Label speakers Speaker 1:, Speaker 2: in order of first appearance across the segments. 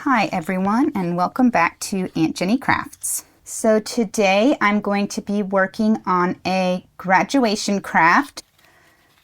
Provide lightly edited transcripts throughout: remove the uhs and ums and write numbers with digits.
Speaker 1: Hi everyone, and welcome back to Aunt Jenny Crafts. So today I'm going to be working on a graduation craft.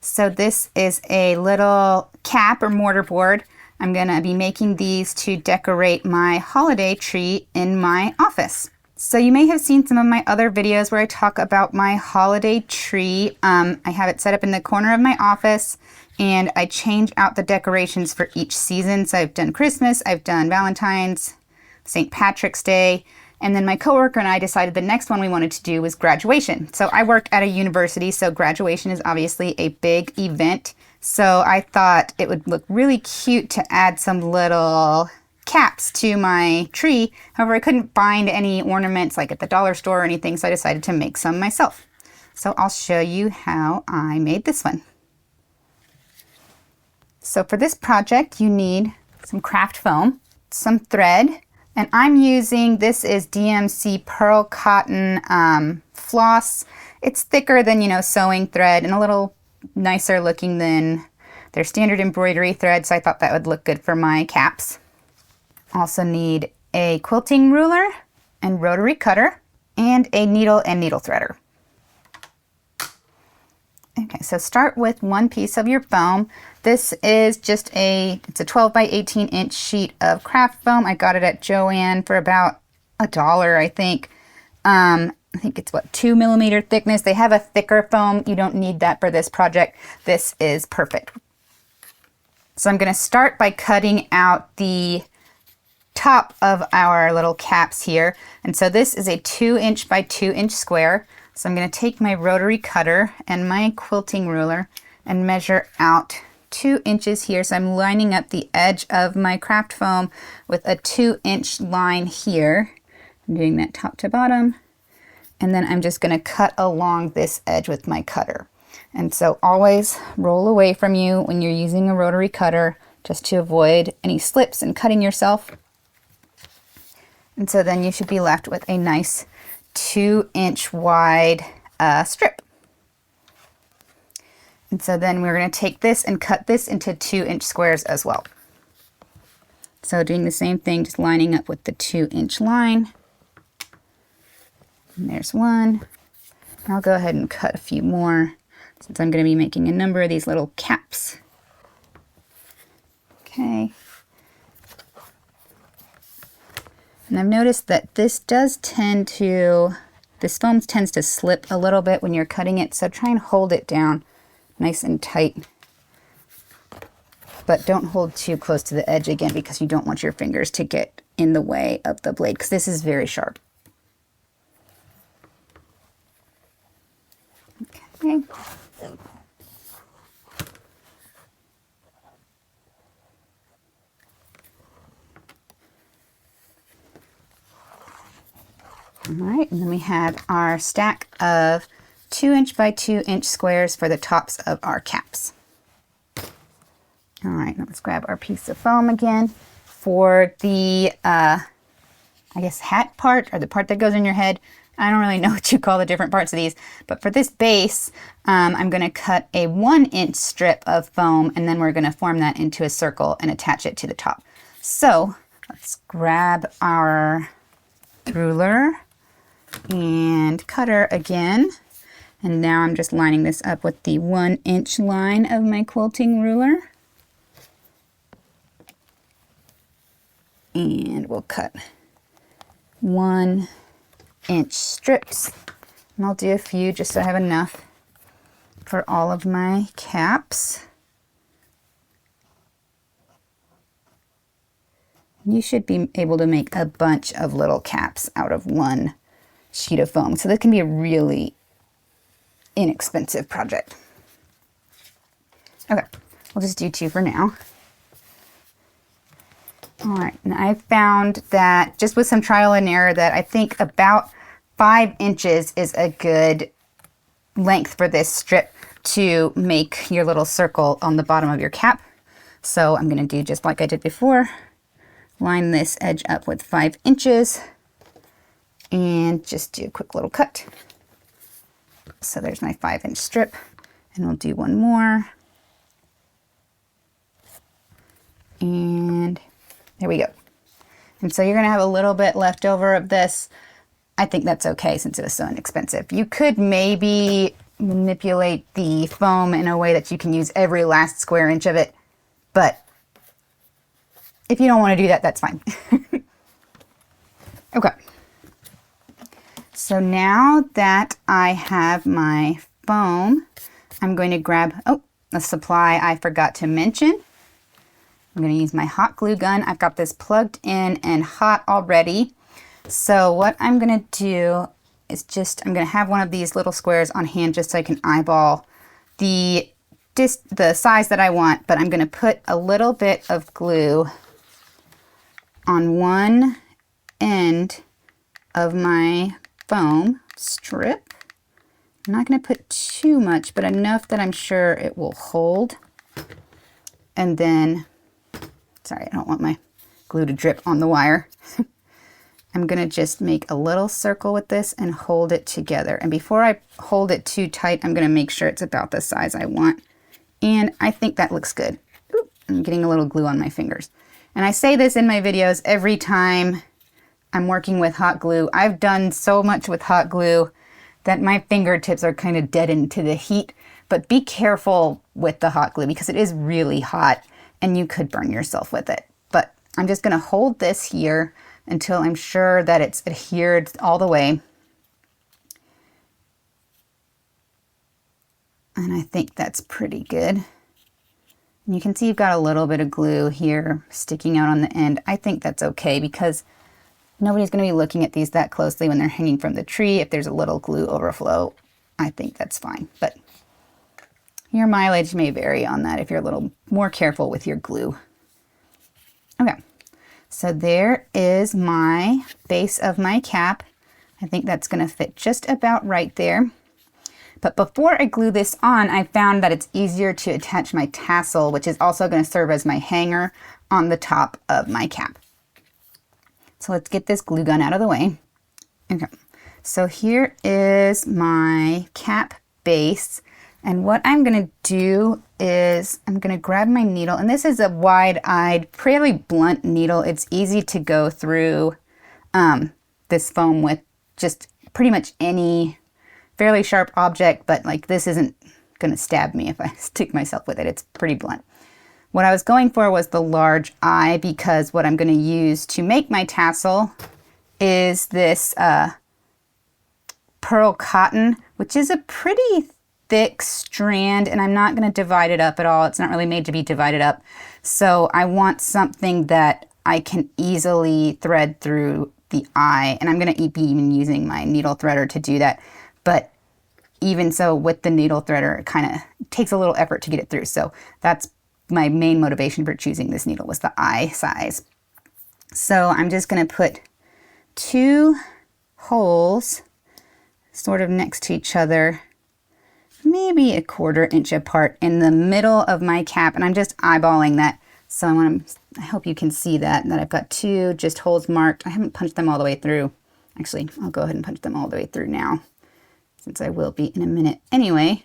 Speaker 1: So this is a little cap or mortar board. I'm going to be making these to decorate my holiday tree in my office. So you may have seen some of my other videos where I talk about my holiday tree. I have it set up in the corner of my office, and I change out the decorations for each season. So I've done Christmas, I've done Valentine's, St. Patrick's Day, and then my coworker and I decided the next one we wanted to do was graduation. So I work at a university, so graduation is obviously a big event. So I thought it would look really cute to add some little caps to my tree. However, I couldn't find any ornaments like at the dollar store or anything, so I decided to make some myself. So I'll show you how I made this one. So for this project, you need some craft foam, some thread, and I'm using, this is DMC Pearl Cotton floss. It's thicker than, sewing thread and a little nicer looking than their standard embroidery thread, so I thought that would look good for my caps. Also need a quilting ruler and rotary cutter and a needle and needle threader. Okay, so start with one piece of your foam. This is just it's a 12 by 18 inch sheet of craft foam. I got it at Joann for about $1, I think. I think it's 2 millimeter thickness. They have a thicker foam. You don't need that for this project. This is perfect. So I'm going to start by cutting out the top of our little caps here. And so this is a 2" by 2" square. So I'm going to take my rotary cutter and my quilting ruler and measure out 2 inches here. So I'm lining up the edge of my craft foam with a 2" line here. I'm doing that top to bottom. And then I'm just going to cut along this edge with my cutter. And so always roll away from you when you're using a rotary cutter, just to avoid any slips and cutting yourself. And so then you should be left with a nice 2" wide strip. And so then we're going to take this and cut this into 2" squares as well. So doing the same thing, just lining up with the 2" line. And there's one. I'll go ahead and cut a few more since I'm going to be making a number of these little caps. Okay. And I've noticed that this foam tends to slip a little bit when you're cutting it, so try and hold it down nice and tight. But don't hold too close to the edge again, because you don't want your fingers to get in the way of the blade, because this is very sharp. Okay. All right, and then we have our stack of 2" by 2" squares for the tops of our caps. All right, let's grab our piece of foam again. For the, I guess, hat part, or the part that goes in your head, I don't really know what you call the different parts of these, but for this base, I'm going to cut a 1" strip of foam, and then we're going to form that into a circle and attach it to the top. So let's grab our ruler and cutter again. And now I'm just lining this up with the 1" line of my quilting ruler. And we'll cut 1" strips. And I'll do a few just so I have enough for all of my caps. You should be able to make a bunch of little caps out of one sheet of foam. So this can be a really inexpensive project. Okay, we'll just do 2 for now. All right, and I found that just with some trial and error that I think about 5 inches is a good length for this strip to make your little circle on the bottom of your cap. So I'm going to do just like I did before. Line this edge up with 5 inches and just do a quick little cut. So there's my 5" strip, and we'll do one more. And there we go. And so you're gonna have a little bit left over of this. I think that's okay since it was so inexpensive. You could maybe manipulate the foam in a way that you can use every last square inch of it, but if you don't want to do that, that's fine. Okay. So now that I have my foam, I'm going to grab, oh, a supply I forgot to mention. I'm going to use my hot glue gun. I've got this plugged in and hot already. So what I'm going to do is I'm going to have one of these little squares on hand just so I can eyeball the size that I want, but I'm going to put a little bit of glue on one end of my foam strip. I'm not going to put too much, but enough that I'm sure it will hold. And then, sorry, I don't want my glue to drip on the wire. I'm going to just make a little circle with this and hold it together. And before I hold it too tight, I'm going to make sure it's about the size I want. And I think that looks good. Ooh, I'm getting a little glue on my fingers. And I say this in my videos every time I'm working with hot glue. I've done so much with hot glue that my fingertips are kind of deadened to the heat. But be careful with the hot glue because it is really hot and you could burn yourself with it. But I'm just going to hold this here until I'm sure that it's adhered all the way. And I think that's pretty good. And you can see you've got a little bit of glue here sticking out on the end. I think that's okay because nobody's going to be looking at these that closely when they're hanging from the tree. If there's a little glue overflow, I think that's fine. But your mileage may vary on that if you're a little more careful with your glue. Okay. So there is my base of my cap. I think that's going to fit just about right there. But before I glue this on, I found that it's easier to attach my tassel, which is also going to serve as my hanger on the top of my cap. So let's get this glue gun out of the way. Okay, so here is my cap base. And what I'm going to do is I'm going to grab my needle, and this is a wide-eyed, fairly blunt needle. It's easy to go through this foam with just pretty much any fairly sharp object, but like this isn't going to stab me if I stick myself with it. It's pretty blunt. What I was going for was the large eye because what I'm going to use to make my tassel is this pearl cotton, which is a pretty thick strand, and I'm not going to divide it up at all. It's not really made to be divided up. So I want something that I can easily thread through the eye, and I'm going to be even using my needle threader to do that. But even so, with the needle threader, it kind of takes a little effort to get it through. So that's my main motivation for choosing this needle was the eye size. So I'm just going to put 2 holes sort of next to each other, maybe a 1/4 inch apart in the middle of my cap, and I'm just eyeballing that. So I hope you can see that I've got 2 just holes marked. I haven't punched them all the way through. Actually, I'll go ahead and punch them all the way through now, since I will be in a minute anyway.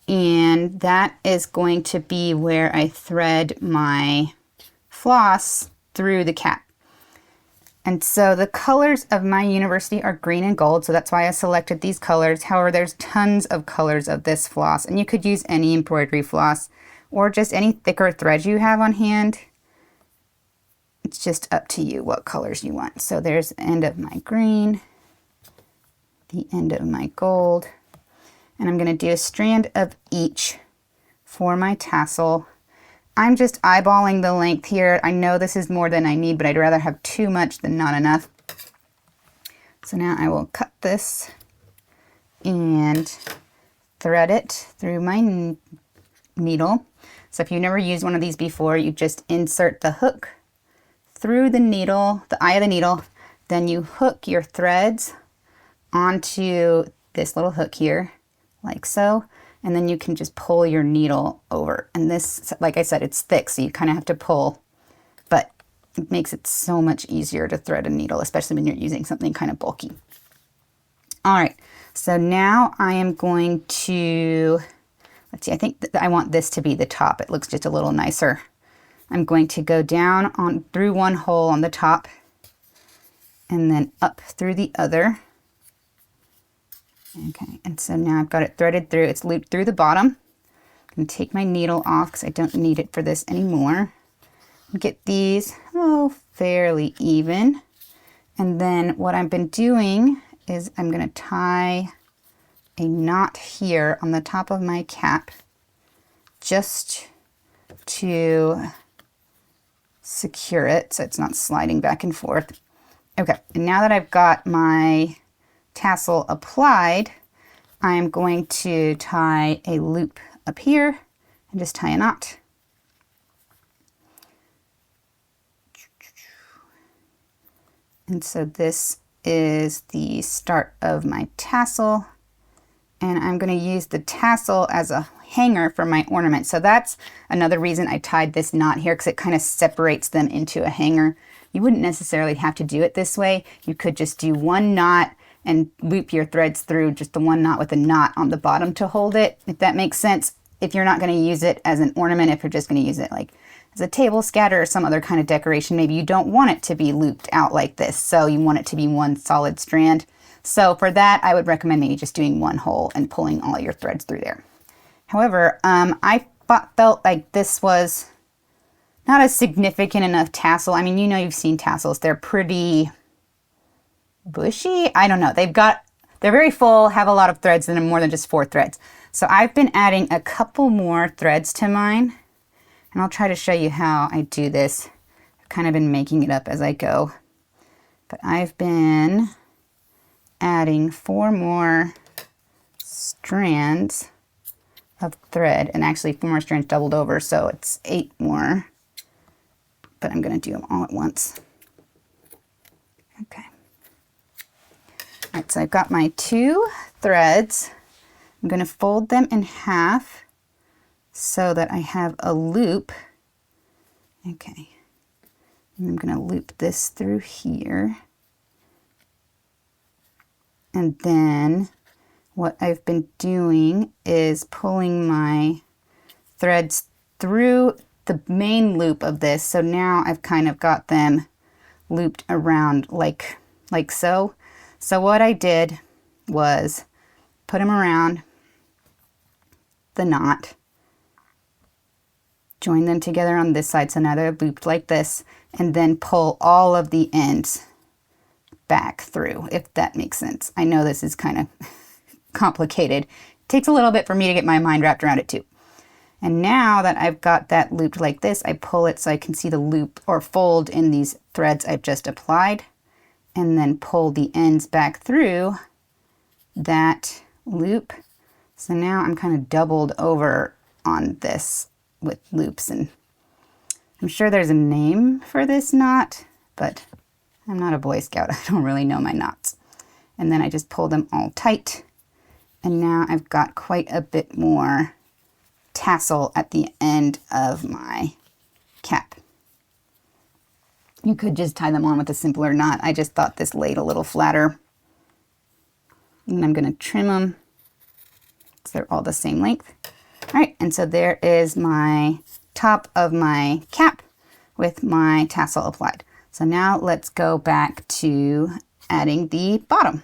Speaker 1: And that is going to be where I thread my floss through the cap. And so the colors of my university are green and gold, so that's why I selected these colors. However, there's tons of colors of this floss, and you could use any embroidery floss or just any thicker thread you have on hand. It's just up to you what colors you want. So there's the end of my green, the end of my gold, and I'm going to do a strand of each for my tassel. I'm just eyeballing the length here. I know this is more than I need, but I'd rather have too much than not enough. So now I will cut this and thread it through my needle. So if you've never used one of these before, you just insert the hook through the needle, the eye of the needle, then you hook your threads onto this little hook here, like so. And then you can just pull your needle over. And this, like I said, it's thick, so you kind of have to pull, but it makes it so much easier to thread a needle, especially when you're using something kind of bulky. All right, so now I am going to, let's see, I think I want this to be the top. It looks just a little nicer. I'm going to go down through one hole on the top, and then up through the other. Okay, and so now I've got it threaded through. It's looped through the bottom. I'm going to take my needle off because I don't need it for this anymore. Get these, fairly even. And then what I've been doing is I'm going to tie a knot here on the top of my cap just to secure it so it's not sliding back and forth. Okay, and now that I've got my tassel applied, I'm going to tie a loop up here and just tie a knot. And so this is the start of my tassel, and I'm going to use the tassel as a hanger for my ornament. So that's another reason I tied this knot here, because it kind of separates them into a hanger. You wouldn't necessarily have to do it this way. You could just do one knot and loop your threads through just the one knot with a knot on the bottom to hold it, if that makes sense. If you're not going to use it as an ornament, if you're just going to use it like as a table scatter or some other kind of decoration, maybe you don't want it to be looped out like this, so you want it to be one solid strand. So for that, I would recommend maybe just doing one hole and pulling all your threads through there. However, I felt like this was not a significant enough tassel. I mean, you've seen tassels. They're pretty bushy. I don't know. They're very full, have a lot of threads in them, more than just 4 threads. So I've been adding a couple more threads to mine, and I'll try to show you how I do this. I've kind of been making it up as I go, but I've been adding 4 more strands of thread, and actually 4 more strands doubled over, so it's 8 more, but I'm going to do them all at once. Okay. All right, so I've got my 2 threads. I'm going to fold them in half so that I have a loop. Okay. And I'm going to loop this through here. And then what I've been doing is pulling my threads through the main loop of this. So now I've kind of got them looped around like so. So what I did was put them around the knot, join them together on this side, so now they're looped like this, and then pull all of the ends back through, if that makes sense. I know this is kind of complicated. It takes a little bit for me to get my mind wrapped around it too. And now that I've got that looped like this, I pull it so I can see the loop or fold in these threads I've just applied, and then pull the ends back through that loop. So now I'm kind of doubled over on this with loops, and I'm sure there's a name for this knot, but I'm not a Boy Scout. I don't really know my knots. And then I just pull them all tight, and now I've got quite a bit more tassel at the end of my cap. You could just tie them on with a simpler knot. I just thought this laid a little flatter. And I'm going to trim them so they're all the same length. All right, and so there is my top of my cap with my tassel applied. So now let's go back to adding the bottom.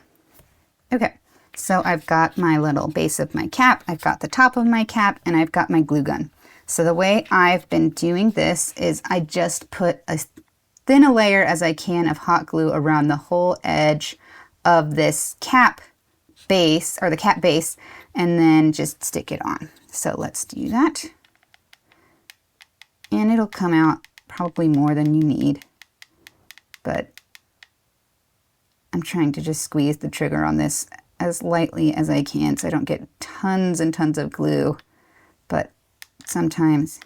Speaker 1: Okay, so I've got my little base of my cap, I've got the top of my cap, and I've got my glue gun. So the way I've been doing this is I just put as thin a layer as I can of hot glue around the whole edge of this cap base, or the cap base, and then just stick it on. So let's do that. And it'll come out probably more than you need, but I'm trying to just squeeze the trigger on this as lightly as I can so I don't get tons and tons of glue, but sometimes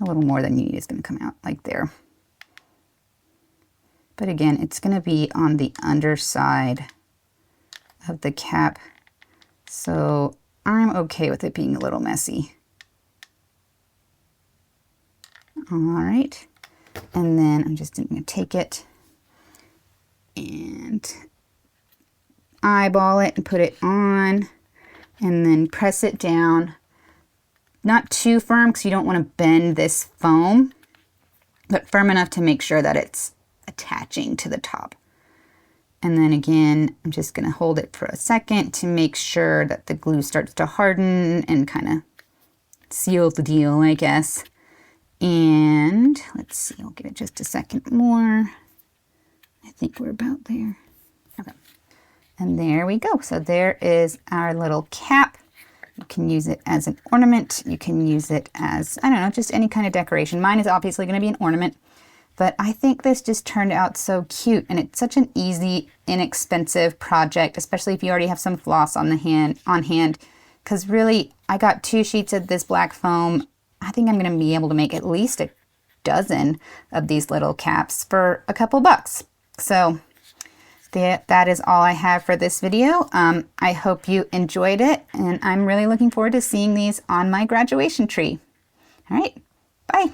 Speaker 1: a little more than you need is going to come out like there. But again, it's going to be on the underside of the cap, so I'm okay with it being a little messy. All right, and then I'm just going to take it and eyeball it and put it on, and then press it down. Not too firm because you don't want to bend this foam, but firm enough to make sure that it's attaching to the top. And then again, I'm just going to hold it for a second to make sure that the glue starts to harden and kind of seal the deal, I guess. And let's see, I'll give it just a second more. I think we're about there. Okay. And there we go. So there is our little cap. You can use it as an ornament. You can use it as, I don't know, just any kind of decoration. Mine is obviously going to be an ornament. But I think this just turned out so cute, and it's such an easy, inexpensive project, especially if you already have some floss on hand. Because really, I got 2 sheets of this black foam. I think I'm going to be able to make at least a dozen of these little caps for a couple bucks. So that is all I have for this video. I hope you enjoyed it, and I'm really looking forward to seeing these on my graduation tree. All right, bye.